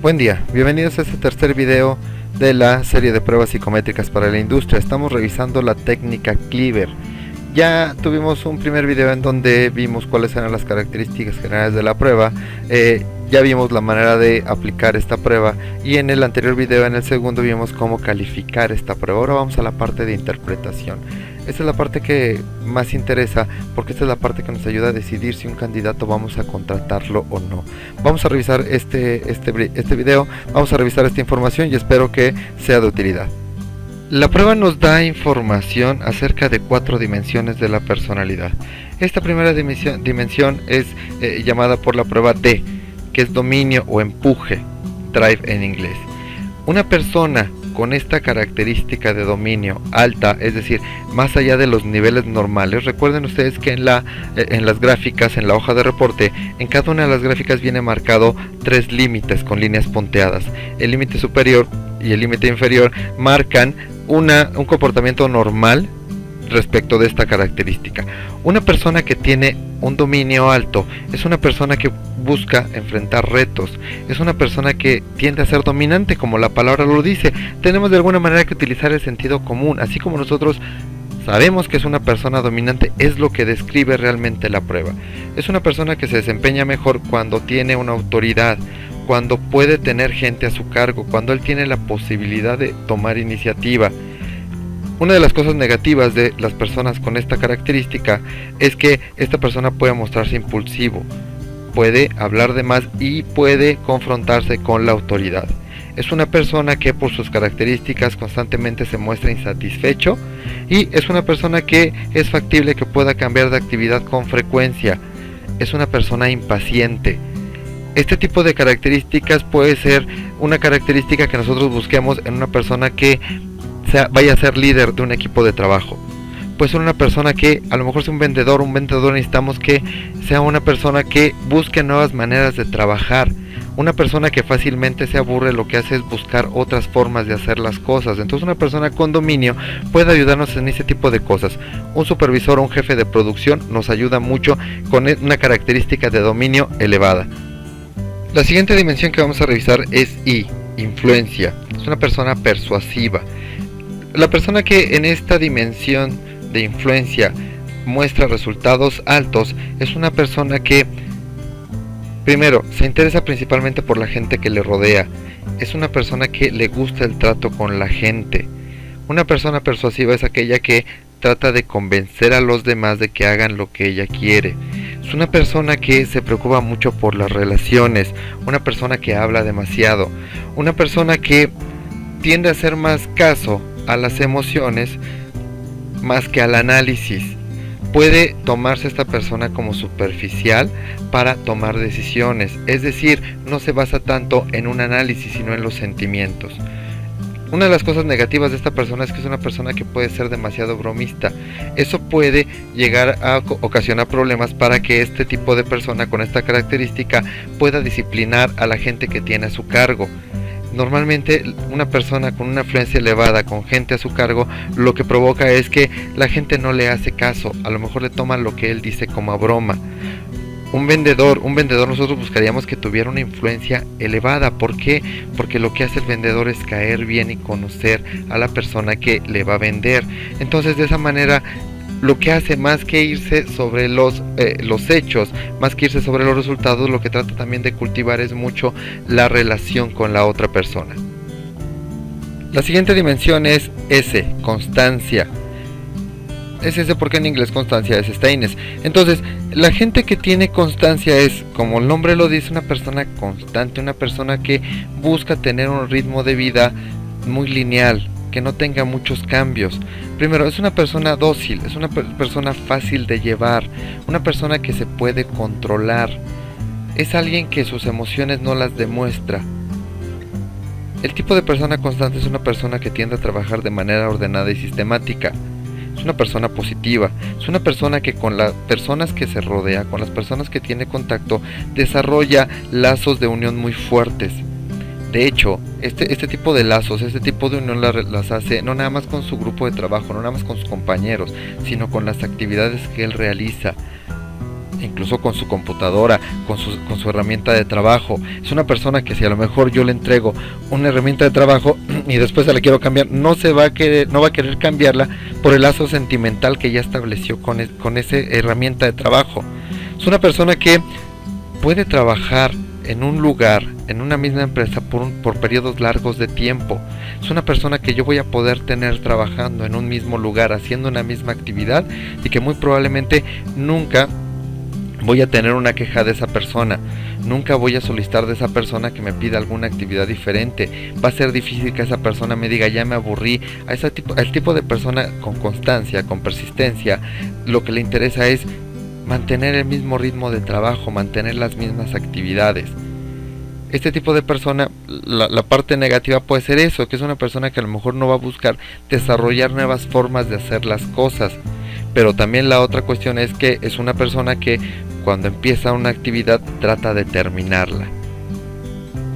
Buen día, bienvenidos a este tercer video de la serie de pruebas psicométricas para la industria. Estamos revisando la técnica Cleaver. Ya tuvimos un primer video en donde vimos cuáles eran las características generales de la prueba. Ya vimos la manera de aplicar esta prueba y en el anterior video, en el segundo, vimos cómo calificar esta prueba. Ahora vamos a la parte de interpretación. Esta es la parte que más interesa porque esta es la parte que nos ayuda a decidir si un candidato vamos a contratarlo o no. Vamos a revisar este video, vamos a revisar esta información y espero que sea de utilidad. La prueba nos da información acerca de 4 dimensiones de la personalidad. Esta primera dimensión es llamada por la prueba D, que es dominio o empuje, drive en inglés. Una persona con esta característica de dominio alta, es decir, más allá de los niveles normales, recuerden ustedes que en las gráficas, en la hoja de reporte, en cada una de las gráficas viene marcado 3 límites con líneas punteadas. El límite superior y el límite inferior marcan un comportamiento normal respecto de esta característica. Una persona que tiene un dominio alto es una persona que busca enfrentar retos, es una persona que tiende a ser dominante, como la palabra lo dice. Tenemos de alguna manera que utilizar el sentido común, así como nosotros sabemos que es una persona dominante, es lo que describe realmente la prueba. Es una persona que se desempeña mejor cuando tiene una autoridad, cuando puede tener gente a su cargo, cuando él tiene la posibilidad de tomar iniciativa. Una de las cosas negativas de las personas con esta característica es que esta persona puede mostrarse impulsivo, puede hablar de más y puede confrontarse con la autoridad. Es una persona que por sus características constantemente se muestra insatisfecho y es una persona que es factible que pueda cambiar de actividad con frecuencia. Es una persona impaciente. Este tipo de características puede ser una característica que nosotros busquemos en una persona que vaya a ser líder de un equipo de trabajo. Puede ser una persona que a lo mejor sea un vendedor necesitamos que sea una persona que busque nuevas maneras de trabajar. Una persona que fácilmente se aburre lo que hace es buscar otras formas de hacer las cosas. Entonces una persona con dominio puede ayudarnos en ese tipo de cosas. Un supervisor o un jefe de producción nos ayuda mucho con una característica de dominio elevada. La siguiente dimensión que vamos a revisar es I, influencia. Es una persona persuasiva. La persona que en esta dimensión de influencia muestra resultados altos es una persona que, primero, se interesa principalmente por la gente que le rodea. Es una persona que le gusta el trato con la gente. Una persona persuasiva es aquella que trata de convencer a los demás de que hagan lo que ella quiere. Es una persona que se preocupa mucho por las relaciones. Una persona que habla demasiado. Una persona que tiende a hacer más caso a las emociones más que al análisis. Puede tomarse esta persona como superficial para tomar decisiones, es decir, no se basa tanto en un análisis sino en los sentimientos. Una de las cosas negativas de esta persona es que es una persona que puede ser demasiado bromista. Eso puede llegar a ocasionar problemas para que este tipo de persona con esta característica pueda disciplinar a la gente que tiene a su cargo. Normalmente una persona con una influencia elevada, con gente a su cargo, lo que provoca es que la gente no le hace caso, a lo mejor le toma lo que él dice como a broma. Un vendedor nosotros buscaríamos que tuviera una influencia elevada. ¿Por qué? Porque lo que hace el vendedor es caer bien y conocer a la persona que le va a vender. Entonces de esa manera lo que hace, más que irse sobre los hechos, más que irse sobre los resultados, lo que trata también de cultivar es mucho la relación con la otra persona. La siguiente dimensión es S, constancia. Es ese porque en inglés constancia es steadiness. Entonces, la gente que tiene constancia es, como el nombre lo dice, una persona constante, una persona que busca tener un ritmo de vida muy lineal, que no tenga muchos cambios. Primero, es una persona dócil, es una persona fácil de llevar, una persona que se puede controlar, es alguien que sus emociones no las demuestra. El tipo de persona constante es una persona que tiende a trabajar de manera ordenada y sistemática. Es una persona positiva, es una persona que con las personas que se rodea, con las personas que tiene contacto, desarrolla lazos de unión muy fuertes. De hecho, este tipo de lazos, este tipo de unión las hace no nada más con su grupo de trabajo, no nada más con sus compañeros, sino con las actividades que él realiza. incluso con su computadora, con su herramienta de trabajo. Es una persona que si a lo mejor yo le entrego una herramienta de trabajo y después se la quiero cambiar, no va a querer cambiarla por el lazo sentimental que ya estableció con esa herramienta de trabajo. Es una persona que puede trabajar en un lugar, en una misma empresa por periodos largos de tiempo. Es una persona que yo voy a poder tener trabajando en un mismo lugar, haciendo una misma actividad, y que muy probablemente nunca voy a tener una queja de esa persona, nunca voy a solicitar de esa persona que me pida alguna actividad diferente. Va a ser difícil que esa persona me diga ya me aburrí. El tipo de persona con constancia, con persistencia, lo que le interesa es mantener el mismo ritmo de trabajo, mantener las mismas actividades. Este tipo de persona, la parte negativa puede ser eso, que es una persona que a lo mejor no va a buscar desarrollar nuevas formas de hacer las cosas. Pero también la otra cuestión es que es una persona que cuando empieza una actividad trata de terminarla.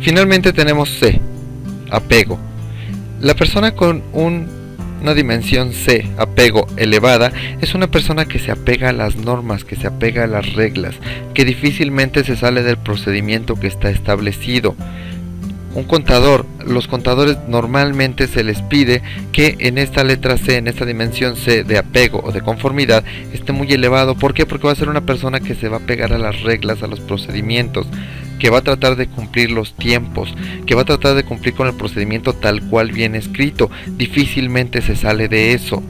Finalmente tenemos C, apego. La persona con una dimensión C, apego elevada, es una persona que se apega a las normas, que se apega a las reglas, que difícilmente se sale del procedimiento que está establecido. Un contador, los contadores normalmente se les pide que en esta letra C, en esta dimensión C de apego o de conformidad, esté muy elevado. ¿Por qué? Porque va a ser una persona que se va a pegar a las reglas, a los procedimientos, que va a tratar de cumplir los tiempos, que va a tratar de cumplir con el procedimiento tal cual viene escrito. Difícilmente se sale de eso.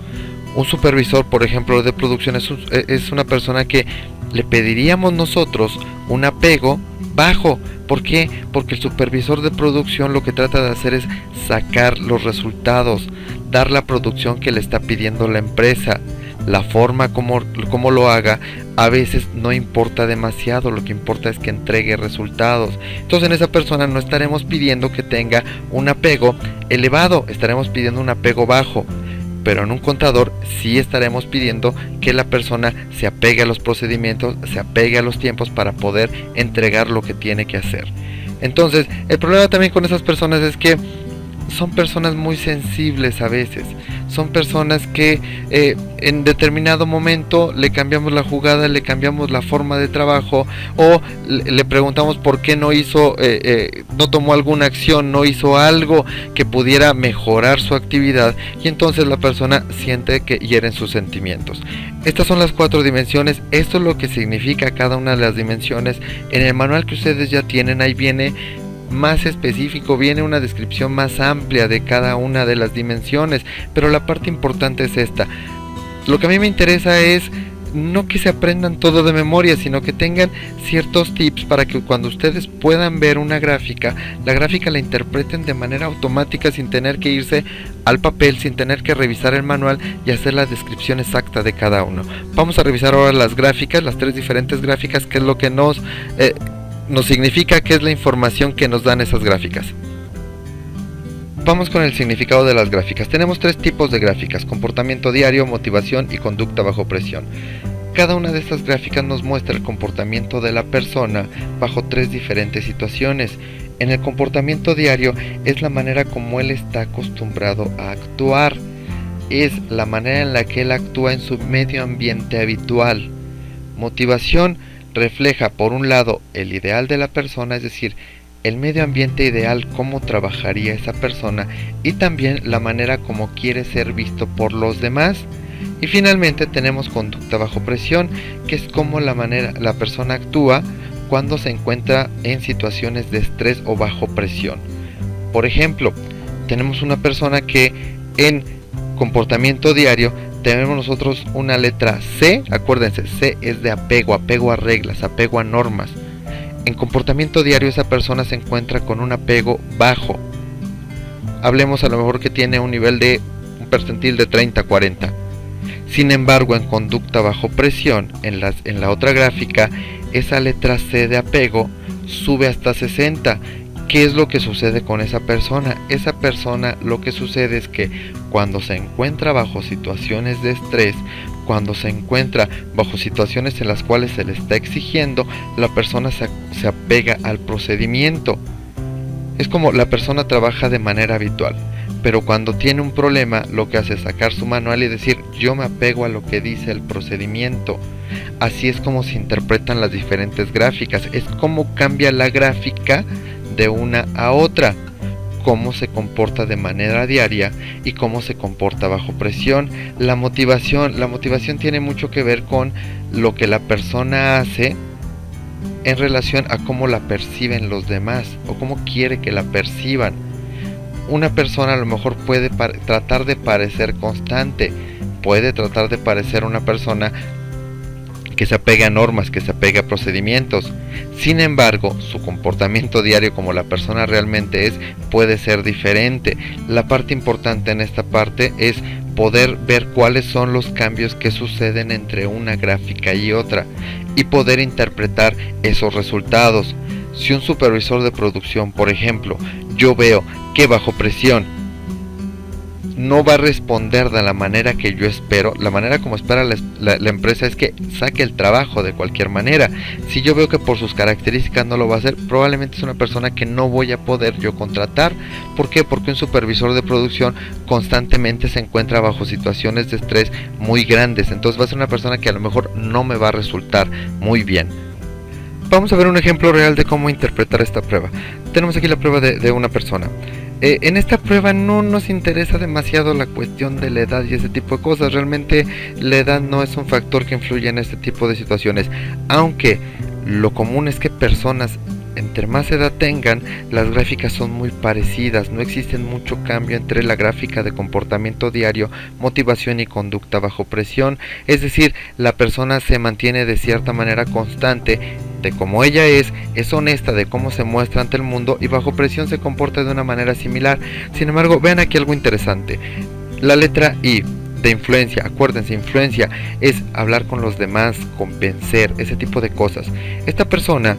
Un supervisor, por ejemplo, de producción es una persona que le pediríamos nosotros un apego bajo. ¿Por qué? Porque el supervisor de producción lo que trata de hacer es sacar los resultados, dar la producción que le está pidiendo la empresa. La forma como lo haga a veces no importa demasiado, lo que importa es que entregue resultados. Entonces en esa persona no estaremos pidiendo que tenga un apego elevado, estaremos pidiendo un apego bajo. Pero en un contador sí estaremos pidiendo que la persona se apegue a los procedimientos, se apegue a los tiempos para poder entregar lo que tiene que hacer. Entonces, el problema también con esas personas es que son personas muy sensibles a veces. Son personas que en determinado momento le cambiamos la jugada, le cambiamos la forma de trabajo, o le preguntamos por qué no hizo, no tomó alguna acción, no hizo algo que pudiera mejorar su actividad, y entonces la persona siente que hieren sus sentimientos. Estas son las 4 dimensiones. Esto es lo que significa cada una de las dimensiones. En el manual que ustedes ya tienen, ahí viene más específico, viene una descripción más amplia de cada una de las dimensiones, pero la parte importante es esta. Lo que a mí me interesa es no que se aprendan todo de memoria, sino que tengan ciertos tips para que cuando ustedes puedan ver una gráfica, la gráfica la interpreten de manera automática sin tener que irse al papel, sin tener que revisar el manual y hacer la descripción exacta de cada uno. Vamos a revisar ahora las gráficas, las 3 diferentes gráficas, que es lo que nos significa, que es la información que nos dan esas gráficas. Vamos con el significado de las gráficas. Tenemos 3 tipos de gráficas: comportamiento diario, motivación y conducta bajo presión. Cada una de estas gráficas nos muestra el comportamiento de la persona bajo 3 diferentes situaciones. En el comportamiento diario es la manera como él está acostumbrado a actuar, es la manera en la que él actúa en su medio ambiente habitual. Motivación refleja, por un lado, el ideal de la persona, es decir, el medio ambiente ideal, cómo trabajaría esa persona, y también la manera como quiere ser visto por los demás. Y finalmente tenemos conducta bajo presión, que es cómo la persona actúa cuando se encuentra en situaciones de estrés o bajo presión. Por ejemplo, tenemos una persona que en comportamiento diario tenemos nosotros una letra C. Acuérdense, C es de apego, apego a reglas, apego a normas. En comportamiento diario esa persona se encuentra con un apego bajo. Hablemos a lo mejor que tiene un nivel de un percentil de 30-40. Sin embargo, en conducta bajo presión, en la otra gráfica, esa letra C de apego sube hasta 60. ¿Qué es lo que sucede con esa persona? Esa persona, lo que sucede es que cuando se encuentra bajo situaciones de estrés, cuando se encuentra bajo situaciones en las cuales se le está exigiendo, la persona se apega al procedimiento. Es como la persona trabaja de manera habitual. pero cuando tiene un problema lo que hace es sacar su manual y decir yo me apego a lo que dice el procedimiento. Así es como se interpretan las diferentes gráficas, es como cambia la gráfica de una a otra, cómo se comporta de manera diaria y cómo se comporta bajo presión. La motivación tiene mucho que ver con lo que la persona hace en relación a cómo la perciben los demás o cómo quiere que la perciban. Una persona a lo mejor puede tratar de parecer constante, puede tratar de parecer una persona que se apegue a normas, que se apegue a procedimientos. Sin embargo, su comportamiento diario, como la persona realmente es, puede ser diferente. La parte importante en esta parte es poder ver cuáles son los cambios que suceden entre una gráfica y otra y poder interpretar esos resultados. Si un supervisor de producción, por ejemplo, yo veo que bajo presión no va a responder de la manera que yo espero, la manera como espera la empresa es que saque el trabajo de cualquier manera. Si yo veo que por sus características no lo va a hacer, probablemente es una persona que no voy a poder yo contratar. ¿Por qué? Porque un supervisor de producción constantemente se encuentra bajo situaciones de estrés muy grandes, entonces va a ser una persona que a lo mejor no me va a resultar muy bien. Vamos a ver un ejemplo real de cómo interpretar esta prueba. Tenemos aquí la prueba de una persona. En esta prueba no nos interesa demasiado la cuestión de la edad y ese tipo de cosas. Realmente la edad no es un factor que influye en este tipo de situaciones. Aunque lo común es que personas entre más edad tengan, las gráficas son muy parecidas. No existen mucho cambio entre la gráfica de comportamiento diario, motivación y conducta bajo presión. Es decir, la persona se mantiene de cierta manera constante de cómo ella es honesta de cómo se muestra ante el mundo y bajo presión se comporta de una manera similar. Sin embargo, vean aquí algo interesante. La letra I de influencia, acuérdense, influencia es hablar con los demás, convencer, ese tipo de cosas. Esta persona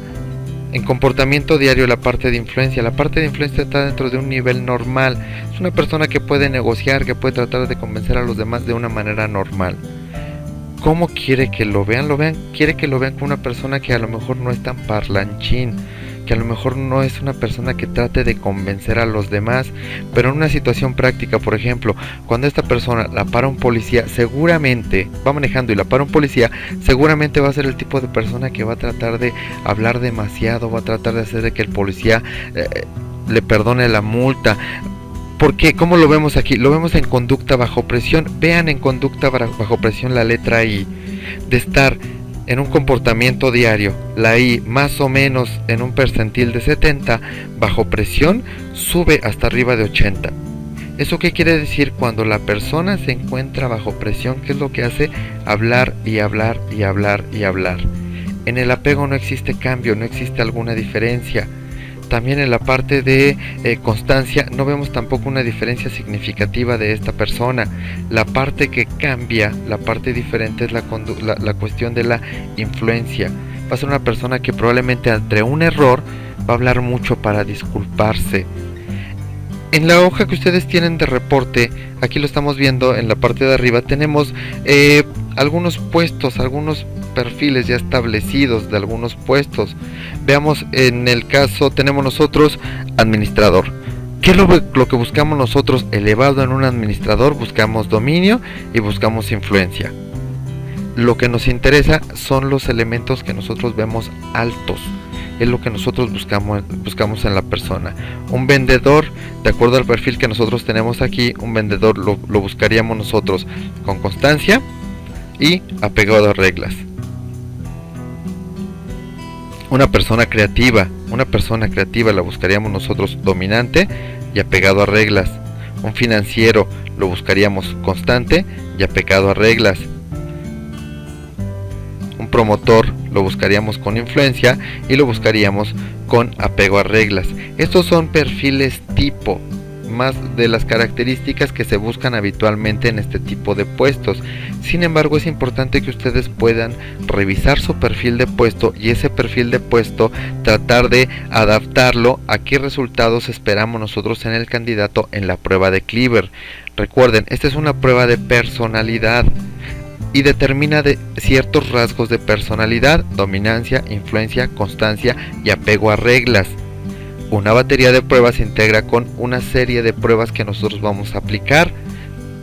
en comportamiento diario, la parte de influencia está dentro de un nivel normal. Es una persona que puede negociar, que puede tratar de convencer a los demás de una manera normal. ¿Cómo quiere que lo vean? Quiere que lo vean como una persona que a lo mejor no es tan parlanchín, que a lo mejor no es una persona que trate de convencer a los demás, pero en una situación práctica, por ejemplo, cuando esta persona la para un policía, seguramente va manejando y la para un policía, seguramente va a ser el tipo de persona que va a tratar de hablar demasiado, va a tratar de hacer de que el policía le perdone la multa. Porque, ¿cómo lo vemos aquí? Lo vemos en conducta bajo presión. Vean en conducta bajo presión la letra I. De estar en un comportamiento diario, la I más o menos en un percentil de 70, bajo presión sube hasta arriba de 80. ¿Eso qué quiere decir? Cuando la persona se encuentra bajo presión, ¿qué es lo que hace? Hablar y hablar y hablar y hablar. En el apego no existe cambio, no existe alguna diferencia. También en la parte de constancia no vemos tampoco una diferencia significativa de esta persona. La parte que cambia, la parte diferente es la cuestión de la influencia. Va a ser una persona que probablemente ante un error va a hablar mucho para disculparse. En la hoja que ustedes tienen de reporte, aquí lo estamos viendo en la parte de arriba, tenemos algunos puestos, algunos perfiles ya establecidos de algunos puestos. Veamos, en el caso tenemos nosotros administrador. ¿Qué es lo que buscamos nosotros elevado en un administrador? Buscamos dominio y buscamos influencia. Lo que nos interesa son los elementos que nosotros vemos altos. Es lo que nosotros buscamos en la persona. Un vendedor, de acuerdo al perfil que nosotros tenemos aquí, un vendedor lo buscaríamos nosotros con constancia y apegado a reglas. Una persona creativa la buscaríamos nosotros dominante y apegado a reglas. Un financiero lo buscaríamos constante y apegado a reglas. Un promotor lo buscaríamos con influencia y lo buscaríamos con apego a reglas. Estos son perfiles tipo, más de las características que se buscan habitualmente en este tipo de puestos. Sin embargo, es importante que ustedes puedan revisar su perfil de puesto y ese perfil de puesto tratar de adaptarlo a qué resultados esperamos nosotros en el candidato en la prueba de Cleaver. Recuerden, esta es una prueba de personalidad y determina de ciertos rasgos de personalidad: dominancia, influencia, constancia y apego a reglas. Una batería de pruebas se integra con una serie de pruebas que nosotros vamos a aplicar.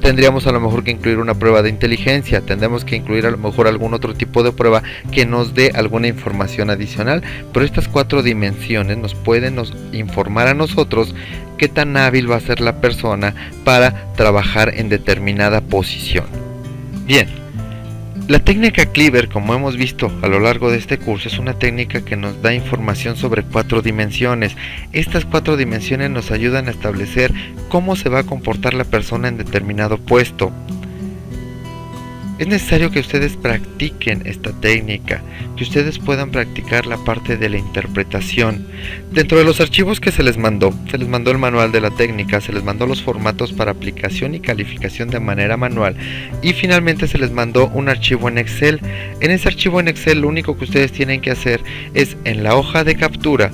Tendríamos a lo mejor que incluir una prueba de inteligencia, tendremos que incluir a lo mejor algún otro tipo de prueba que nos dé alguna información adicional, pero estas 4 dimensiones nos pueden informar a nosotros qué tan hábil va a ser la persona para trabajar en determinada posición. Bien, la técnica Cleaver, como hemos visto a lo largo de este curso, es una técnica que nos da información sobre 4 dimensiones. Estas 4 dimensiones nos ayudan a establecer cómo se va a comportar la persona en determinado puesto. Es necesario que ustedes practiquen esta técnica, que ustedes puedan practicar la parte de la interpretación. Dentro de los archivos que se les mandó el manual de la técnica, se les mandó los formatos para aplicación y calificación de manera manual y finalmente se les mandó un archivo en Excel. En ese archivo en Excel lo único que ustedes tienen que hacer es en la hoja de capturar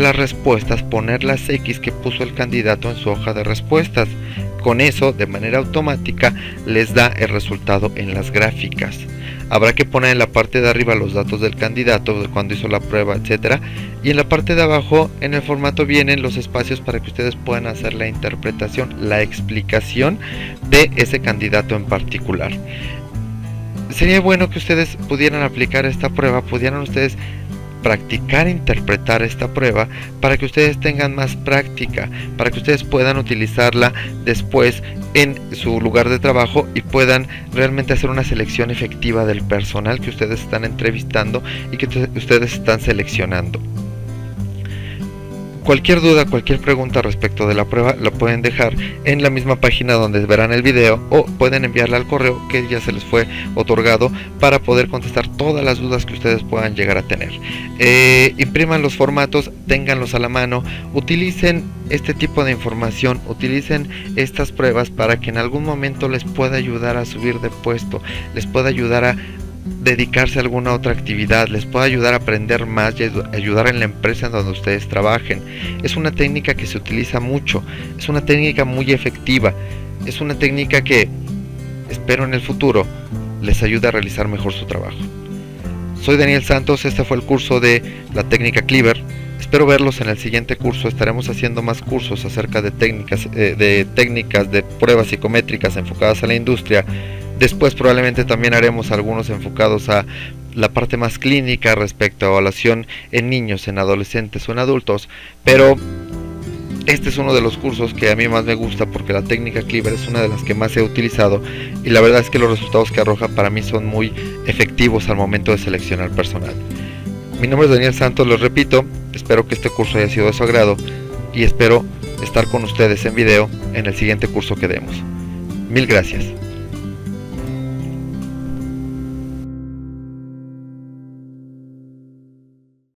las respuestas, poner las X que puso el candidato en su hoja de respuestas. Con eso, de manera automática, les da el resultado en las gráficas. Habrá que poner en la parte de arriba los datos del candidato, de cuándo hizo la prueba, etcétera, y en la parte de abajo, en el formato, vienen los espacios para que ustedes puedan hacer la interpretación, la explicación de ese candidato en particular. Sería bueno que ustedes pudieran aplicar esta prueba, pudieran ustedes practicar interpretar esta prueba para que ustedes tengan más práctica, para que ustedes puedan utilizarla después en su lugar de trabajo y puedan realmente hacer una selección efectiva del personal que ustedes están entrevistando y que ustedes están seleccionando. Cualquier duda, cualquier pregunta respecto de la prueba la pueden dejar en la misma página donde verán el video o pueden enviarla al correo que ya se les fue otorgado para poder contestar todas las dudas que ustedes puedan llegar a tener. Impriman los formatos, ténganlos a la mano, utilicen este tipo de información, utilicen estas pruebas para que en algún momento les pueda ayudar a subir de puesto, les pueda ayudar a dedicarse a alguna otra actividad, les puede ayudar a aprender más y ayudar en la empresa en donde ustedes trabajen. Es una técnica que se utiliza mucho, es una técnica muy efectiva, es una técnica que espero en el futuro les ayude a realizar mejor su trabajo. Soy Daniel Santos, este fue el curso de la técnica Cleaver. Espero verlos en el siguiente curso. Estaremos haciendo más cursos acerca de técnicas de pruebas psicométricas enfocadas a la industria. Después probablemente también haremos algunos enfocados a la parte más clínica respecto a evaluación en niños, en adolescentes o en adultos, pero este es uno de los cursos que a mí más me gusta porque la técnica Cleaver es una de las que más he utilizado y la verdad es que los resultados que arroja para mí son muy efectivos al momento de seleccionar personal. Mi nombre es Daniel Santos, les repito, espero que este curso haya sido de su agrado y espero estar con ustedes en video en el siguiente curso que demos. Mil gracias.